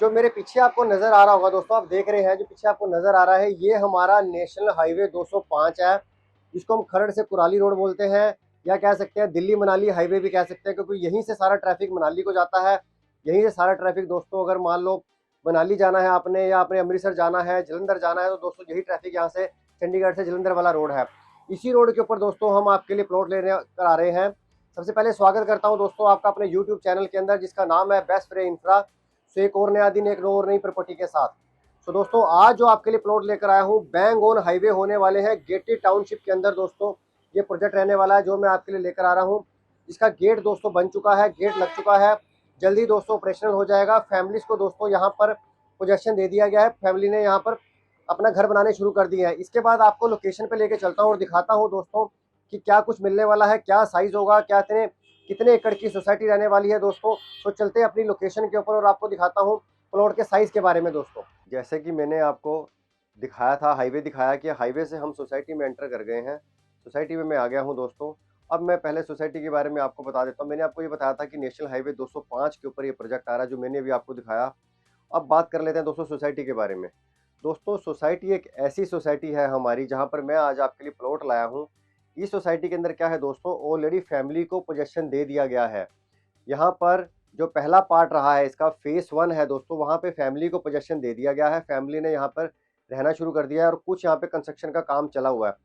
जो मेरे पीछे आपको नज़र आ रहा होगा दोस्तों, आप देख रहे हैं जो पीछे आपको नज़र आ रहा है, ये हमारा नेशनल हाईवे 205 है, जिसको हम खरड़ से कुराली रोड बोलते हैं, या कह सकते हैं दिल्ली मनाली हाईवे भी कह सकते हैं, क्योंकि यहीं से सारा ट्रैफिक मनाली को जाता है। यहीं से सारा ट्रैफिक दोस्तों, अगर मान लो मनाली जाना है आपने, या आपने अमृतसर जाना है, जलंधर जाना है, तो दोस्तों यही ट्रैफिक यहाँ से चंडीगढ़ से जलंधर वाला रोड है। इसी रोड के ऊपर दोस्तों हम आपके लिए प्लॉट लेने कर आ रहे हैं। सबसे पहले स्वागत करता हूं दोस्तों आपका अपने यूट्यूब चैनल के अंदर, जिसका नाम है बेस्ट रे इंफ्रा। सो एक और नया दिन, एक और नई प्रॉपर्टी के साथ। सो दोस्तों आज जो आपके लिए प्लॉट लेकर आया हूं, बैंग ऑन हाईवे होने वाले हैं, गेटेड टाउनशिप के अंदर दोस्तों ये प्रोजेक्ट रहने वाला है, जो मैं आपके लिए लेकर आ रहा हूँ। इसका गेट दोस्तों बन चुका है, गेट लग चुका है, जल्दी दोस्तों ऑपरेशनल हो जाएगा। फैमिलीज को दोस्तों यहाँ पर पोजेशन दे दिया गया है, फैमिली ने यहाँ पर अपना घर बनाने शुरू कर दिए हैं। इसके बाद आपको लोकेशन पे लेके चलता हूँ और दिखाता हूँ दोस्तों कि क्या कुछ मिलने वाला है, क्या साइज होगा, क्या कितने एकड़ की सोसाइटी रहने वाली है दोस्तों। तो चलते हैं अपनी लोकेशन के ऊपर और आपको दिखाता हूँ प्लॉट के साइज के बारे में दोस्तों। जैसे कि मैंने आपको दिखाया था, हाईवे दिखाया कि हाईवे से हम सोसाइटी में एंटर कर गए हैं। सोसाइटी में मैं आ गया हूँ दोस्तों। अब मैं पहले सोसाइटी के बारे में आपको बता देता हूँ। मैंने आपको ये बताया था कि नेशनल हाईवे 205 के ऊपर ये प्रोजेक्ट आ रहा है, जो मैंने अभी आपको दिखाया। अब बात कर लेते हैं दोस्तों सोसाइटी के बारे में। दोस्तों सोसाइटी एक ऐसी सोसाइटी है हमारी, जहाँ पर मैं आज आपके लिए प्लॉट लाया हूँ। इस सोसाइटी के अंदर क्या है दोस्तों, ऑलरेडी फैमिली को पोजेशन दे दिया गया है। यहाँ पर जो पहला पार्ट रहा है इसका, फेस 1 है दोस्तों, वहाँ पे फैमिली को पोजेशन दे दिया गया है। फैमिली ने यहाँ पर रहना शुरू कर दिया है, और कुछ यहाँ पे कंस्ट्रक्शन का काम चला हुआ है।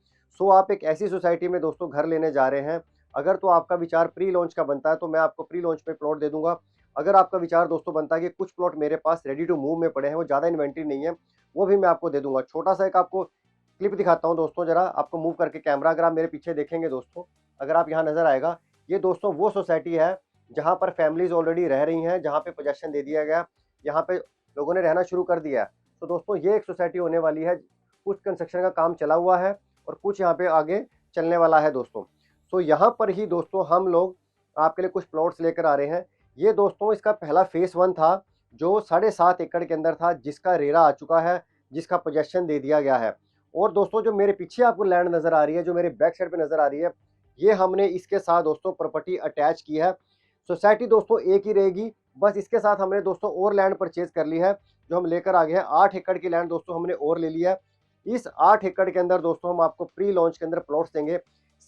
सो आप एक ऐसी सोसाइटी में दोस्तों घर लेने जा रहे हैं। अगर तो आपका विचार प्री लॉन्च का बनता है, तो मैं आपको प्री लॉन्च पे प्लॉट दे दूंगा। अगर आपका विचार दोस्तों बनता है कि कुछ प्लॉट मेरे पास रेडी टू मूव में पड़े हैं, वो ज़्यादा इन्वेंट्री नहीं है, वो भी मैं आपको दे दूंगा। छोटा सा एक आपको क्लिप दिखाता हूँ दोस्तों, जरा आपको मूव करके कैमरा, अगर आप मेरे पीछे देखेंगे दोस्तों, अगर आप यहाँ नजर आएगा, ये दोस्तों वो सोसाइटी है जहाँ पर फैमिलीज ऑलरेडी रह रही हैं, जहाँ पे पोजेशन दे दिया गया, यहाँ पे लोगों ने रहना शुरू कर दिया है। तो दोस्तों ये एक सोसाइटी होने वाली है, कुछ कंस्ट्रक्शन का काम चला हुआ है और कुछ यहाँ पे आगे चलने वाला है दोस्तों। तो यहाँ पर ही दोस्तों हम लोग आपके लिए कुछ प्लॉट्स लेकर आ रहे हैं। ये दोस्तों इसका पहला फेस 1 था, जो 7.5 एकड़ के अंदर था, जिसका रेरा आ चुका है, जिसका पोजेशन दे दिया गया है। और दोस्तों जो मेरे पीछे आपको लैंड नजर आ रही है, जो मेरे बैक साइड पे नजर आ रही है, ये हमने इसके साथ दोस्तों प्रॉपर्टी अटैच की है। सोसाइटी दोस्तों एक ही रहेगी, बस इसके साथ हमने दोस्तों और लैंड परचेज कर ली है, जो हम लेकर आ गए हैं। 8 एकड़ की लैंड दोस्तों हमने और ले लिया है। इस 8 एकड़ के अंदर दोस्तों हम आपको प्री लॉन्च के अंदर प्लॉट्स देंगे।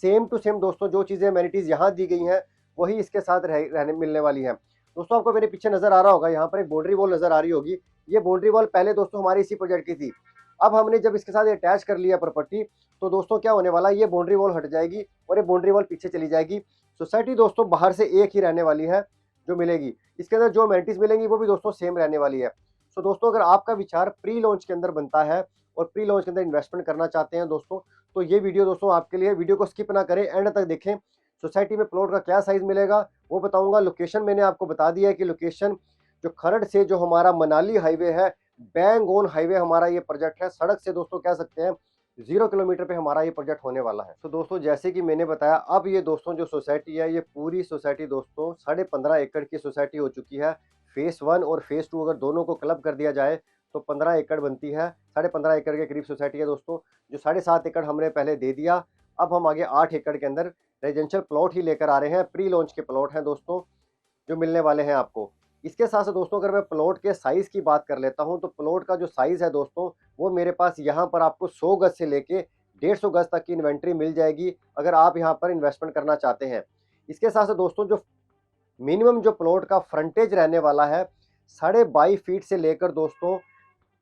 सेम टू सेम दोस्तों जो चीज़ें एमेनिटीज यहाँ दी गई हैं, वही इसके साथ रहने मिलने वाली हैं। दोस्तों आपको मेरे पीछे नजर आ रहा होगा, यहाँ पर एक बाउंड्री वॉल नजर आ रही होगी। ये बाउंड्री वॉल पहले दोस्तों हमारी इसी प्रोजेक्ट की थी। अब हमने जब इसके साथ अटैच कर लिया प्रॉपर्टी, तो दोस्तों क्या होने वाला है, ये बाउंड्री वॉल हट जाएगी और ये बाउंड्री वॉल पीछे चली जाएगी। सोसाइटी दोस्तों बाहर से एक ही रहने वाली है जो मिलेगी। इसके अंदर जो अमेनिटीज मिलेंगी वो भी दोस्तों सेम रहने वाली है। सो दोस्तों अगर आपका विचार प्री लॉन्च के अंदर बनता है और प्री लॉन्च के अंदर इन्वेस्टमेंट करना चाहते हैं दोस्तों, तो ये वीडियो दोस्तों आपके लिए। वीडियो को स्किप ना करें, एंड तक देखें। सोसाइटी में प्लॉट का क्या साइज मिलेगा वो बताऊंगा। लोकेशन मैंने आपको बता दिया है कि लोकेशन जो खरड़ से जो हमारा मनाली हाईवे है, बैंग ऑन हाईवे हमारा ये प्रोजेक्ट है। सड़क से दोस्तों कह सकते हैं 0 किलोमीटर पे हमारा ये प्रोजेक्ट होने वाला है। तो दोस्तों जैसे कि मैंने बताया, अब ये दोस्तों जो सोसाइटी है, ये पूरी सोसाइटी दोस्तों 15.5 एकड़ की सोसाइटी हो चुकी है। फेस 1 और फेस 2 अगर दोनों को क्लब कर दिया जाए तो 15 एकड़ बनती है। 15.5 एकड़ के करीब सोसाइटी है दोस्तों, जो 7.5 एकड़ हमने पहले दे दिया। अब हम आगे 8 एकड़ के अंदर रेजिडेंशियल प्लॉट ही लेकर आ रहे हैं। प्री लॉन्च के प्लॉट हैं दोस्तों जो मिलने वाले हैं आपको। इसके साथ साथ दोस्तों अगर मैं प्लॉट के साइज़ की बात कर लेता हूं, तो प्लॉट का जो साइज़ है दोस्तों, वो मेरे पास यहाँ पर आपको 100 गज से लेके 150 गज तक की इन्वेंट्री मिल जाएगी, अगर आप यहाँ पर इन्वेस्टमेंट करना चाहते हैं। इसके साथ साथ दोस्तों जो मिनिमम जो प्लॉट का फ्रंटेज रहने वाला है, 22.5 फीट से लेकर दोस्तों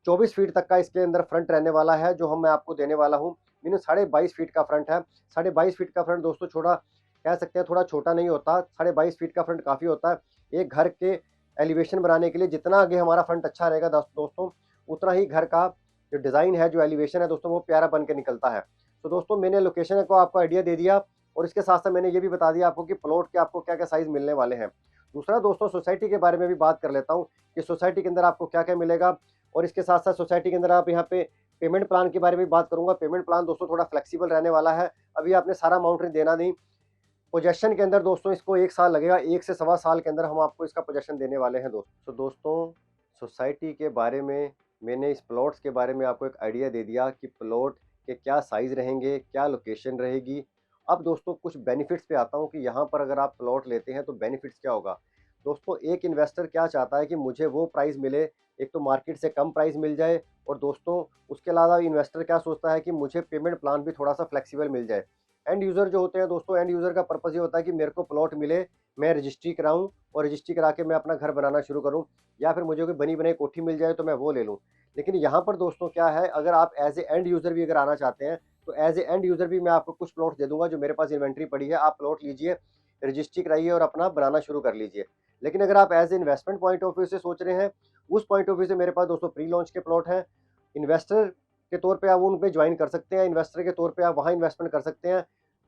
24 फीट तक का इसके अंदर फ्रंट रहने वाला है, जो मैं आपको देने वाला हूँ। मिनिमम 22.5 फीट का फ्रंट है। 22.5 फीट का फ्रंट दोस्तों छोटा कह सकते हैं, थोड़ा छोटा नहीं होता। 22.5 फीट का फ्रंट काफ़ी होता है। एक घर के एलिवेशन बनाने के लिए जितना आगे हमारा फ्रंट अच्छा रहेगा दोस्तों, उतना ही घर का जो डिज़ाइन है, जो एलिवेशन है दोस्तों, वो प्यारा बन के निकलता है। तो दोस्तों मैंने लोकेशन को आपको आइडिया दे दिया, और इसके साथ साथ मैंने ये भी बता दिया आपको कि प्लॉट के आपको क्या क्या साइज़ मिलने वाले हैं। दूसरा दोस्तों सोसाइटी के बारे में भी बात कर लेता हूँ कि सोसाइटी के अंदर आपको क्या क्या मिलेगा, और इसके साथ साथ सोसाइटी के अंदर आप यहाँ पे पेमेंट प्लान के बारे में बात करूंगा। पेमेंट प्लान दोस्तों थोड़ा फ्लेक्सिबल रहने वाला है। अभी आपने सारा अमाउंट देना नहीं। पोजेशन के अंदर दोस्तों इसको 1 साल लगेगा, 1 से सवा साल के अंदर हम आपको इसका पोजेशन देने वाले हैं दोस्तों। तो दोस्तों सोसाइटी के बारे में मैंने इस प्लॉट्स के बारे में आपको एक आइडिया दे दिया कि प्लॉट के क्या साइज़ रहेंगे, क्या लोकेशन रहेगी। अब दोस्तों कुछ बेनिफिट्स पे आता हूँ कि यहाँ पर अगर आप प्लॉट लेते हैं तो बेनिफिट्स क्या होगा। दोस्तों एक इन्वेस्टर क्या चाहता है कि मुझे वो प्राइस मिले, एक तो मार्केट से कम प्राइस मिल जाए, और दोस्तों उसके अलावा इन्वेस्टर क्या सोचता है कि मुझे पेमेंट प्लान भी थोड़ा सा फ्लेक्सिबल मिल जाए। एंड यूज़र जो होते हैं दोस्तों, एंड यूज़र का पर्पज़ ये होता है कि मेरे को प्लॉट मिले, मैं रजिस्ट्री कराऊँ और रजिस्ट्री करा के मैं अपना घर बनाना शुरू करूँ, या फिर मुझे कोई बनी बनाई कोठी मिल जाए तो मैं वो ले लूँ। लेकिन यहाँ पर दोस्तों क्या है, अगर आप एज ए एंड यूज़र भी अगर आना चाहते हैं, तो एज ए एंड यूज़र भी मैं आपको कुछ प्लॉट दे दूंगा जो मेरे पास इन्वेंट्री पड़ी है, आप प्लॉट लीजिए, रजिस्ट्री कराइए और अपना बनाना शुरू कर लीजिए। लेकिन अगर आप as a investment point of view से सोच रहे हैं, उस पॉइंट ऑफ व्यू से मेरे पास दोस्तों प्री लॉन्च के प्लॉट हैं। इन्वेस्टर के तौर पे आप उन पे ज्वाइन कर सकते हैं, इन्वेस्टर के तौर पे आप वहाँ इन्वेस्टमेंट कर सकते हैं।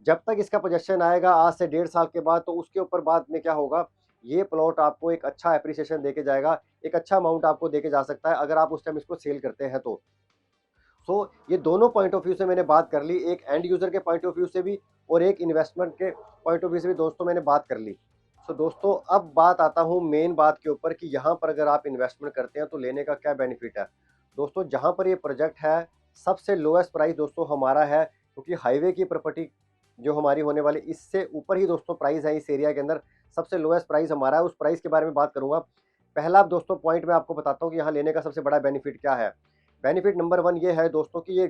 जब तक इसका पोजेशन आएगा आज से 1.5 साल के बाद, तो उसके ऊपर बाद में क्या होगा, ये प्लॉट आपको एक अच्छा एप्रिसिएशन देके जाएगा, एक अच्छा अमाउंट आपको देके जा सकता है अगर आप उस टाइम इसको सेल करते हैं तो। सो ये दोनों पॉइंट ऑफ व्यू से मैंने बात कर ली, एक एंड यूज़र के पॉइंट ऑफ व्यू से भी और एक इन्वेस्टमेंट के पॉइंट ऑफ व्यू से भी दोस्तों मैंने बात कर ली। सो दोस्तों अब बात आता हूँ मेन बात के ऊपर कि यहाँ पर अगर आप इन्वेस्टमेंट करते हैं तो लेने का क्या बेनिफिट है। दोस्तों जहाँ पर ये प्रोजेक्ट है, सबसे लोएस्ट प्राइस दोस्तों हमारा है, क्योंकि हाईवे की प्रॉपर्टी जो हमारी होने वाली, इससे ऊपर ही दोस्तों प्राइस है इस एरिया के अंदर, सबसे लोएस्ट प्राइस हमारा है। उस प्राइस के बारे में बात करूँगा। पहला दोस्तों पॉइंट मैं आपको बताता हूँ कि यहाँ लेने का सबसे बड़ा बेनिफिट क्या है। बेनिफिट नंबर 1 ये है दोस्तों कि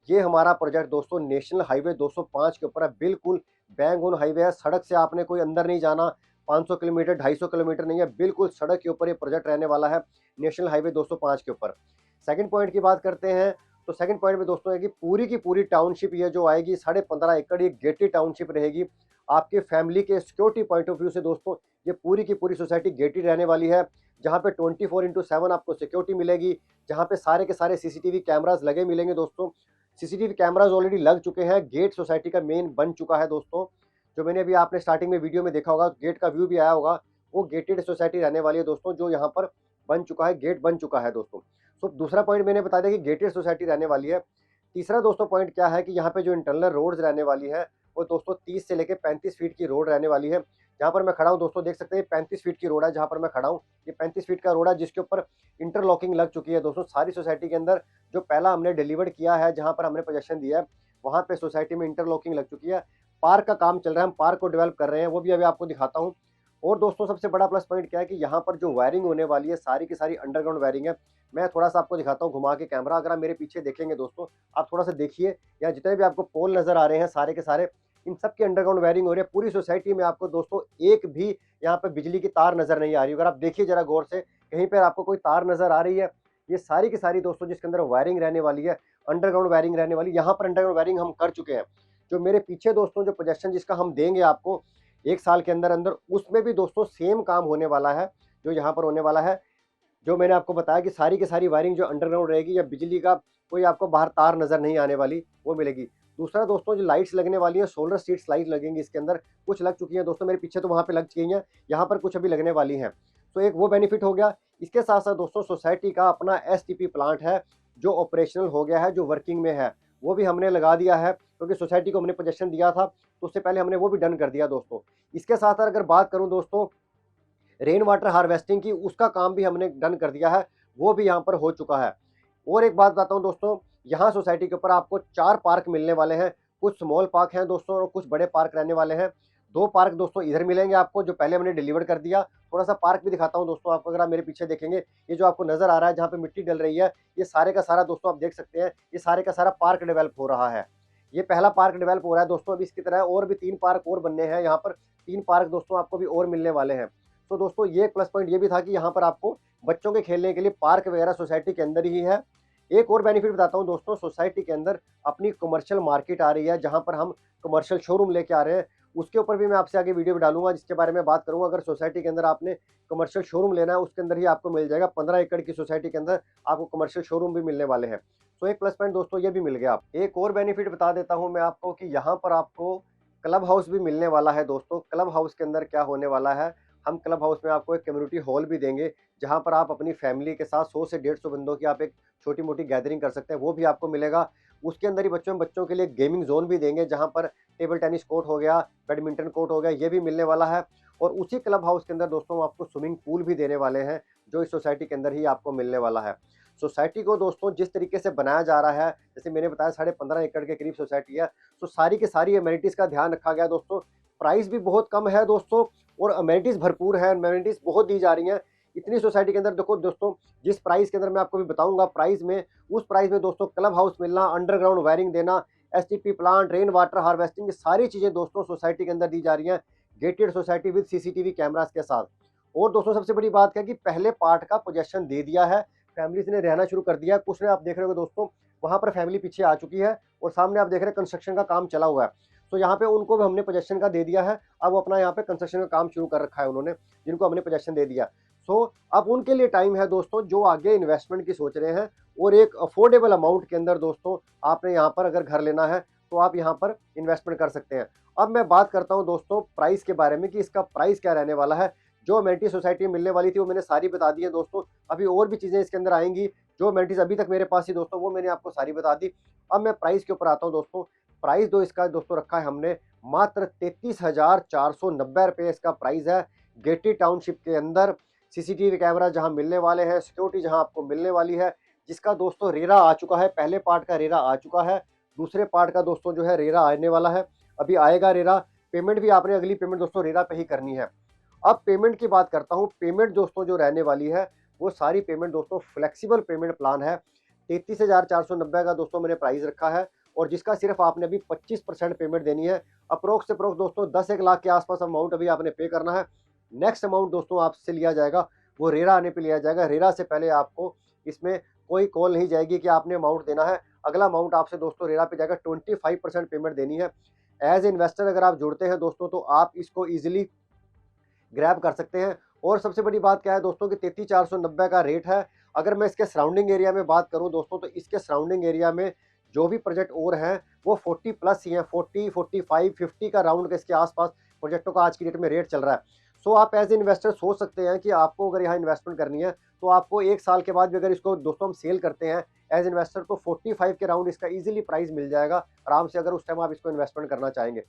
ये हमारा प्रोजेक्ट दोस्तों नेशनल हाईवे 205 के ऊपर है, बिल्कुल बैंग ऑन हाईवे है। सड़क से आपने कोई अंदर नहीं जाना, 500 किलोमीटर 250 किलोमीटर नहीं है, बिल्कुल सड़क के ऊपर ये प्रोजेक्ट रहने वाला है, नेशनल हाईवे 205 के ऊपर। सेकंड पॉइंट की बात करते हैं, तो सेकंड पॉइंट में दोस्तों है कि पूरी की पूरी टाउनशिप ये जो आएगी 15.5 एकड़, ये गेटेड टाउनशिप रहेगी। आपके फैमिली के सिक्योरिटी पॉइंट ऑफ व्यू से दोस्तों ये पूरी की पूरी सोसाइटी गेटेड रहने वाली है, जहाँ पे 24/7 आपको सिक्योरिटी मिलेगी, जहाँ पे सारे के सारे सीसीटीवी कैमरास लगे मिलेंगे दोस्तों। सीसीटीवी कैमरास ऑलरेडी लग चुके हैं, गेट सोसाइटी का मेन बन चुका है दोस्तों, जो मैंने अभी आपने स्टार्टिंग में वीडियो में देखा होगा, गेट का व्यू भी आया होगा, वो गेटेड सोसाइटी रहने वाली है दोस्तों, जो यहाँ पर बन चुका है, गेट बन चुका है दोस्तों। सो दूसरा पॉइंट मैंने बता दिया कि गेटेड सोसाइटी रहने वाली है। तीसरा दोस्तों पॉइंट क्या है कि यहाँ पे जो इंटरनल रोड्स रहने वाली है, वो दोस्तों 30 से लेकर 35 फीट की रोड रहने वाली है। जहाँ पर मैं खड़ा हूँ दोस्तों, देख सकते हैं 35 फीट की रोड है जहाँ पर मैं खड़ा हूँ, ये 35 फीट का रोड है जिसके ऊपर इंटरलॉकिंग लग चुकी है दोस्तों सारी सोसाइटी के अंदर। जो पहला हमने डिलीवर्ड किया है, जहाँ पर हमने पोजेसन दिया है, वहाँ पे सोसाइटी में इंटरलॉकिंग लग चुकी है। पार्क का काम चल रहा है, हम पार्क को डेवलप कर रहे हैं, वो भी अभी आपको दिखाता हूँ। और दोस्तों सबसे बड़ा प्लस पॉइंट क्या है कि यहाँ पर जो वायरिंग होने वाली है, सारी की सारी अंडरग्राउंड वायरिंग है। मैं थोड़ा सा आपको दिखाता हूँ घुमा के कैमरा, अगर आप मेरे पीछे देखेंगे दोस्तों, आप थोड़ा सा देखिए, यहाँ जितने भी आपको पोल नजर आ रहे हैं सारे के सारे, इन सब की अंडरग्राउंड वायरिंग हो रही है। पूरी सोसाइटी में आपको दोस्तों एक भी यहाँ पे बिजली की तार नजर नहीं आ रही। अगर आप देखिए जरा गौर से, कहीं पर आपको कोई तार नजर आ रही है, ये सारी की सारी दोस्तों जिसके अंदर वायरिंग रहने वाली है, अंडरग्राउंड वायरिंग रहने वाली। यहाँ पर अंडरग्राउंड वायरिंग हम कर चुके हैं। जो मेरे पीछे दोस्तों जो पोजेसन जिसका हम देंगे आपको 1 साल के अंदर अंदर, उसमें भी दोस्तों सेम काम होने वाला है जो यहाँ पर होने वाला है। जो मैंने आपको बताया कि सारी की सारी वायरिंग जो अंडरग्राउंड रहेगी, या बिजली का कोई आपको बाहर तार नजर नहीं आने वाली, वो मिलेगी। दूसरा दोस्तों जो लाइट्स लगने वाली है, सोलर स्ट्रीट्स लाइट लगेंगी इसके अंदर, कुछ लग चुकी हैं दोस्तों, मेरे पीछे तो वहाँ पे लग गई हैं, यहाँ पर कुछ अभी लगने वाली हैं। तो एक वो बेनिफिट हो गया। इसके साथ साथ दोस्तों सोसाइटी का अपना एसटीपी प्लांट है जो ऑपरेशनल हो गया है, जो वर्किंग में है, वो भी हमने लगा दिया है, क्योंकि सोसाइटी को हमने पोजेसन दिया था तो उससे पहले हमने वो भी डन कर दिया दोस्तों। इसके साथ साथ अगर बात करूं दोस्तों रेन वाटर हार्वेस्टिंग की, उसका काम भी हमने डन कर दिया है, वो भी यहाँ पर हो चुका है। और एक बात बताता हूँ दोस्तों, यहाँ सोसाइटी के ऊपर आपको 4 पार्क मिलने वाले हैं, कुछ स्मॉल पार्क हैं दोस्तों और कुछ बड़े पार्क रहने वाले हैं। 2 पार्क दोस्तों इधर मिलेंगे आपको, जो पहले हमने डिलीवर कर दिया। थोड़ा सा पार्क भी दिखाता हूँ दोस्तों आपको, अगर आप मेरे पीछे देखेंगे, ये जो आपको नजर आ रहा है जहाँ पे मिट्टी डल रही है, ये सारे का सारा दोस्तों आप देख सकते हैं, ये सारे का सारा पार्क डेवलप हो रहा है। ये पहला पार्क डेवलप हो रहा है दोस्तों, अभी इसकी तरह और भी 3 पार्क और बनने हैं। यहाँ पर 3 पार्क दोस्तों आपको भी और मिलने वाले हैं। तो दोस्तों ये प्लस पॉइंट ये भी था कि यहाँ पर आपको बच्चों के खेलने के लिए पार्क वगैरह सोसाइटी के अंदर ही है। एक और बेनिफिट बताता हूँ दोस्तों, सोसाइटी के अंदर अपनी कमर्शियल मार्केट आ रही है, जहाँ पर हम कमर्शियल शोरूम लेके आ रहे हैं। उसके ऊपर भी मैं आपसे आगे वीडियो डालूंगा, जिसके बारे में बात करूंगा। अगर सोसाइटी के अंदर आपने कमर्शियल शोरूम लेना है, उसके अंदर ही आपको मिल जाएगा। 15 एकड़ की सोसाइटी के अंदर आपको कमर्शियल शोरूम भी मिलने वाले हैं। तो एक प्लस पॉइंट दोस्तों ये भी मिल गया। एक और बेनिफिट बता देता हूँ मैं आपको कि यहाँ पर आपको क्लब हाउस भी मिलने वाला है दोस्तों। क्लब हाउस के अंदर क्या होने वाला है, हम क्लब हाउस में आपको एक कम्युनिटी हॉल भी देंगे, जहाँ पर आप अपनी फैमिली के साथ 100 से 150 बंदों की आप एक छोटी मोटी गैदरिंग कर सकते हैं, वो भी आपको मिलेगा। उसके अंदर ही बच्चों के लिए गेमिंग जोन भी देंगे, जहाँ पर टेबल टेनिस कोर्ट हो गया, बैडमिंटन कोर्ट हो गया, ये भी मिलने वाला है। और उसी क्लब हाउस के अंदर दोस्तों आपको स्विमिंग पूल भी देने वाले हैं, जो इस सोसाइटी के अंदर ही आपको मिलने वाला है। सोसाइटी को दोस्तों जिस तरीके से बनाया जा रहा है, जैसे मैंने बताया 15.5 एकड़ के करीब सोसाइटी है, तो सारी की सारी एमेनिटीज़ का ध्यान रखा गया दोस्तों। प्राइस भी बहुत कम है दोस्तों, और अमेनिटीज़ भरपूर है, अमेनिटीज़ बहुत दी जा रही हैं इतनी सोसाइटी के अंदर। देखो दोस्तों, जिस प्राइस के अंदर मैं आपको भी बताऊंगा, प्राइस में उस प्राइस में दोस्तों क्लब हाउस मिलना, अंडरग्राउंड वायरिंग देना, STP plant, rain water harvesting, सारी चीज़ें दोस्तों सोसाइटी के अंदर दी जा रही हैं, gated society with CCTV cameras के साथ। और दोस्तों सबसे बड़ी बात क्या है कि पहले पार्ट का पोजेशन दे दिया है, फैमिलीज ने रहना शुरू कर दिया है। कुछ ने आप देख रहे हो दोस्तों, वहां पर फैमिली पीछे आ चुकी है और सामने आप देख रहे हैं कंस्ट्रक्शन का काम चला हुआ है। तो यहाँ पे उनको भी हमने पोजेशन का दे दिया है, अब वो अपना यहाँ पे कंस्ट्रक्शन का काम शुरू कर रखा है उन्होंने, जिनको हमने पोजेशन दे दिया। सो अब उनके लिए टाइम है दोस्तों जो आगे इन्वेस्टमेंट की सोच रहे हैं और एक अफोर्डेबल अमाउंट के अंदर दोस्तों आपने यहाँ पर अगर घर लेना है तो आप यहाँ पर इन्वेस्टमेंट कर सकते हैं। अब मैं बात करता हूँ दोस्तों प्राइस के बारे में कि इसका प्राइस क्या रहने वाला है। जो अमेनिटी सोसाइटी मिलने वाली थी वो मैंने सारी बता दी है दोस्तों, अभी और भी चीज़ें इसके अंदर आएंगी। जो अमेनिटीज अभी तक मेरे पास थी दोस्तों वो मैंने आपको सारी बता दी। अब मैं प्राइस के ऊपर आता हूँ दोस्तों। प्राइस जो इसका दोस्तों रखा है हमने मात्र 33,490 रुपये इसका प्राइस है। गेटेड टाउनशिप के अंदर सीसीटीवी कैमरा जहां मिलने वाले हैं, सिक्योरिटी जहां आपको मिलने वाली है, जिसका दोस्तों रेरा आ चुका है, पहले पार्ट का रेरा आ चुका है, दूसरे पार्ट का दोस्तों जो है रेरा आने वाला है, अभी आएगा रेरा। पेमेंट भी आपने अगली पेमेंट दोस्तों रेरा पे ही करनी है। अब पेमेंट की बात करता हूँ। पेमेंट दोस्तों जो रहने वाली है वो सारी पेमेंट दोस्तों फ्लेक्सिबल पेमेंट प्लान है। 33,490 का दोस्तों मैंने प्राइस रखा है और जिसका सिर्फ आपने अभी 25% पेमेंट देनी है। अप्रोक्स दोस्तों 10-1 लाख के आसपास अमाउंट अभी आपने पे करना है। नेक्स्ट अमाउंट दोस्तों आपसे लिया जाएगा वो रेरा आने पे लिया जाएगा। रेरा से पहले आपको इसमें कोई कॉल नहीं जाएगी कि आपने अमाउंट देना है। अगला अमाउंट आपसे दोस्तों रेरा पे जाएगा। 25% पेमेंट देनी है। एज ए इन्वेस्टर अगर आप जुड़ते हैं दोस्तों तो आप इसको ईजिली ग्रैब कर सकते हैं। और सबसे बड़ी बात क्या है दोस्तों कि 33,490 का रेट है। अगर मैं इसके सराउंडिंग एरिया में बात करूं दोस्तों तो इसके सराउंडिंग एरिया में जो भी प्रोजेक्ट और हैं वो 40 प्लस ही हैं। 40, 45, 50 का राउंड के इसके आसपास प्रोजेक्टों का आज की डेट में रेट चल रहा है। सो आप एज ए इन्वेस्टर सोच सकते हैं कि आपको अगर यहाँ इन्वेस्टमेंट करनी है तो आपको 1 साल के बाद भी अगर इसको दोस्तों हम सेल करते हैं एज इन्वेस्टर तो 45 के राउंड इसका इजीली प्राइस मिल जाएगा आराम से, अगर उस टाइम आप इसको इन्वेस्टमेंट करना चाहेंगे।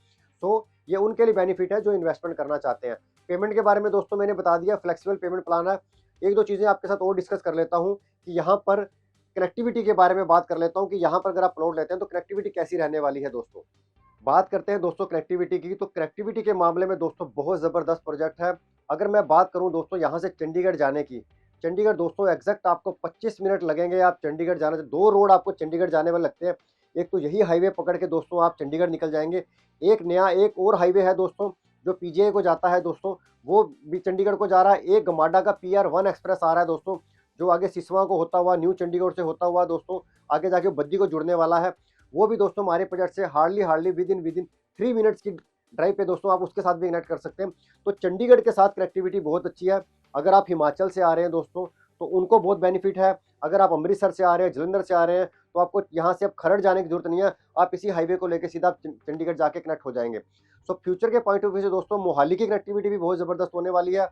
सो ये उनके लिए बेनिफिट है जो इन्वेस्टमेंट करना चाहते हैं। पेमेंट के बारे में दोस्तों मैंने बता दिया, फ्लेक्सिबल पेमेंट प्लान है। एक दो चीज़ें आपके साथ और डिस्कस कर लेता हूँ कि यहाँ पर कनेक्टिविटी के बारे में बात कर लेता हूँ कि यहाँ पर अगर आप प्लॉट लेते हैं तो कनेक्टिविटी कैसी रहने वाली है दोस्तों। बात करते हैं दोस्तों कनेक्टिविटी की, तो कनेक्टिविटी के मामले में दोस्तों बहुत ज़बरदस्त प्रोजेक्ट है। अगर मैं बात करूं दोस्तों यहाँ से चंडीगढ़ जाने की, चंडीगढ़ दोस्तों एग्जैक्ट आपको 25 मिनट लगेंगे आप चंडीगढ़ जाने से। 2 रोड आपको चंडीगढ़ जाने में लगते हैं। एक तो यही हाईवे पकड़ के दोस्तों आप चंडीगढ़ निकल जाएंगे। एक और हाईवे है दोस्तों जो पीजीआई को जाता है दोस्तों, वो भी चंडीगढ़ को जा रहा है। एक गमाडा का PR1 एक्सप्रेस आ रहा है दोस्तों जो आगे सिसवा को होता हुआ न्यू चंडीगढ़ से होता हुआ दोस्तों आगे जाके बद्दी को जुड़ने वाला है। वो भी दोस्तों हमारे प्रोजेक्ट से हार्डली विद इन 3 मिनट्स की ड्राइव पे दोस्तों आप उसके साथ भी कनेक्ट कर सकते हैं। तो चंडीगढ़ के साथ कनेक्टिविटी बहुत अच्छी है। अगर आप हिमाचल से आ रहे हैं दोस्तों तो उनको बहुत बेनिफिट है। अगर आप अमृतसर से आ रहे हैं, जलंधर से आ रहे हैं तो आपको यहाँ से अब खरड़ जाने की जरूरत नहीं है, आप इसी हाईवे को लेकर सीधा चंडीगढ़ जाके कनेक्ट हो जाएंगे। सो फ्यूचर के पॉइंट ऑफ व्यू से दोस्तों मोहाली की कनेक्टिविटी भी बहुत ज़बरदस्त होने वाली है।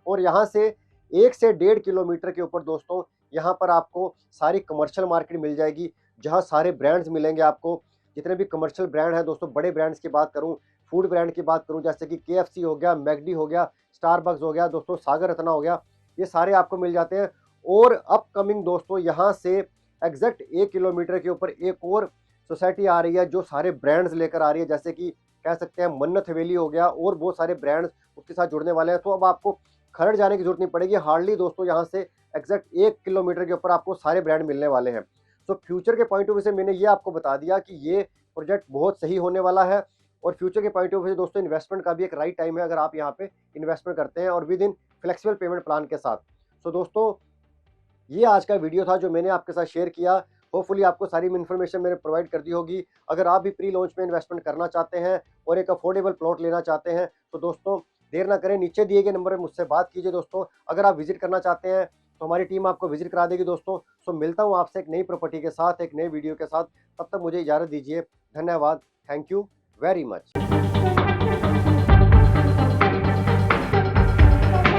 और यहाँ से 1 से 1.5 किलोमीटर के ऊपर दोस्तों यहाँ पर आपको सारी कमर्शियल मार्केट मिल जाएगी जहाँ सारे ब्रांड्स मिलेंगे आपको। जितने भी कमर्शियल ब्रांड हैं दोस्तों, बड़े ब्रांड्स की बात करूं, फूड ब्रांड की बात करूं जैसे कि KFC हो गया, मैकडी हो गया, स्टारबक्स हो गया दोस्तों, सागर रत्ना हो गया, ये सारे आपको मिल जाते हैं। और अपकमिंग दोस्तों यहाँ से एग्जैक्ट 1 किलोमीटर के ऊपर एक और सोसाइटी आ रही है जो सारे ब्रांड्स लेकर आ रही है, जैसे कि कह सकते हैं मन्नत हवेली हो गया और बहुत सारे ब्रांड्स उसके साथ जुड़ने वाले हैं। तो अब आपको खरड़ जाने की जरूरत नहीं पड़ेगी। हार्डली दोस्तों यहाँ से एग्जैक्ट 1 किलोमीटर के ऊपर आपको सारे ब्रांड मिलने वाले हैं। सो फ्यूचर के पॉइंट ऑफ व्यू से मैंने ये आपको बता दिया कि ये प्रोजेक्ट बहुत सही होने वाला है। और फ्यूचर के पॉइंट ऑफ व्यू से दोस्तों इन्वेस्टमेंट का भी एक राइट टाइम है अगर आप यहाँ पे इन्वेस्टमेंट करते हैं और with in flexible pavement plan के साथ। सो दोस्तों ये आज का वीडियो था जो मैंने आपके साथ शेयर किया। होपफुली आपको सारी इन्फॉर्मेशन मैंने प्रोवाइड कर दी होगी। अगर आप भी प्री लॉन्च में इन्वेस्टमेंट करना चाहते हैं और एक अफोर्डेबल प्लॉट लेना चाहते हैं तो दोस्तों देर ना करें, नीचे दिए गए नंबर पर मुझसे बात कीजिए दोस्तों। अगर आप विजिट करना चाहते हैं तो हमारी टीम आपको विजिट करा देगी दोस्तों। सो मिलता हूँ आपसे एक नई प्रॉपर्टी के साथ, एक नए वीडियो के साथ। तब तक मुझे इजाज़त दीजिए। धन्यवाद। Thank you very much.